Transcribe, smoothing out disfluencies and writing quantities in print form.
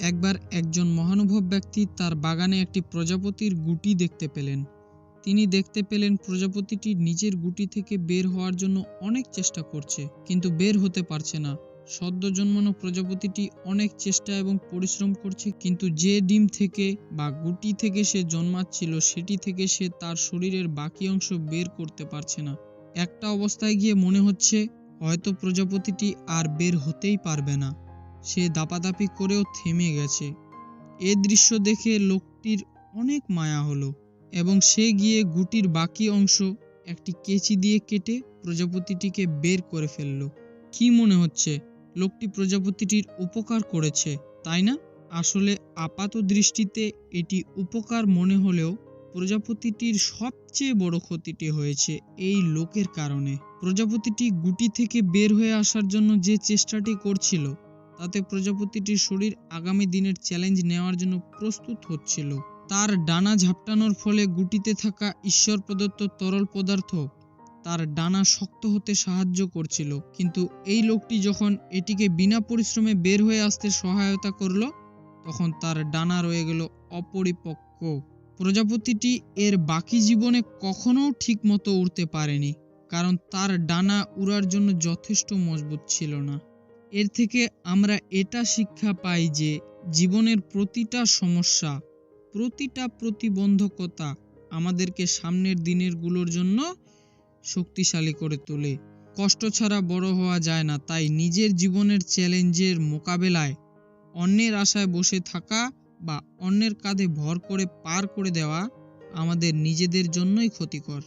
একবার একজন মহানুভব ব্যক্তি তার বাগানে একটি প্রজাপতির গুটি দেখতে পেলেন। তিনি দেখতে পেলেন প্রজাপতিটি নিজের গুটি থেকে বের হওয়ার জন্য অনেক চেষ্টা করছে, কিন্তু বের হতে পারছে না। সদ্য জন্মানো প্রজাপতিটি অনেক চেষ্টা এবং পরিশ্রম করছে, কিন্তু যে ডিম থেকে বা গুটি থেকে সে জন্মাচ্ছিল সেটি থেকে সে তার শরীরের বাকি অংশ বের করতে পারছে না। একটা অবস্থায় গিয়ে মনে হচ্ছে হয়তো প্রজাপতিটি আর বের হতেই পারবে না। সে দাপাদাপি করেও থেমে গেছে। এ দৃশ্য দেখে লোকটির অনেক মায়া হলো এবং সে গিয়ে গুটির বাকি অংশ একটি কেচি দিয়ে কেটে প্রজাপতিটিকে বের করে ফেলল। কি মনে হচ্ছে লোকটি প্রজাপতিটির উপকার করেছে, তাই না? আসলে আপাত দৃষ্টিতে এটি উপকার মনে হলেও প্রজাপতিটির সবচেয়ে বড় ক্ষতিটি হয়েছে এই লোকের কারণে। প্রজাপতিটি গুটি থেকে বের হয়ে আসার জন্য যে চেষ্টাটি করছিল তাতে প্রজাপতিটির শরীর আগামী দিনের চ্যালেঞ্জ নেওয়ার জন্য প্রস্তুত হচ্ছিল। তার ডানা ঝাপটানোর ফলে গুটিতে থাকা ঈশ্বর প্রদত্ত তরল পদার্থ তার ডানা শক্ত হতে সাহায্য করছিল, কিন্তু এই লোকটি যখন এটিকে বিনা পরিশ্রমে বের হয়ে আসতে সহায়তা করল তখন তার ডানা রয়ে গেল অপরিপক্ক। প্রজাপতিটি এর বাকি জীবনে কখনো ঠিক মতো উড়তে পারেনি, কারণ তার ডানা উড়ার জন্য যথেষ্ট মজবুত ছিল না। এর থেকে আমরা এটা শিক্ষা পাই যে জীবনের প্রতিটা সমস্যা, প্রতিটা প্রতিবন্ধকতা আমাদেরকে সামনের দিনেরগুলোর জন্য শক্তিশালী করে তোলে। কষ্ট ছাড়া বড় হওয়া যায় না, তাই নিজের জীবনের চ্যালেঞ্জের মোকাবেলায় অন্যের আশায় বসে থাকা বা অন্যের কাঁধে ভর করে পার করে দেওয়া আমাদের নিজেদের জন্যই ক্ষতিকর।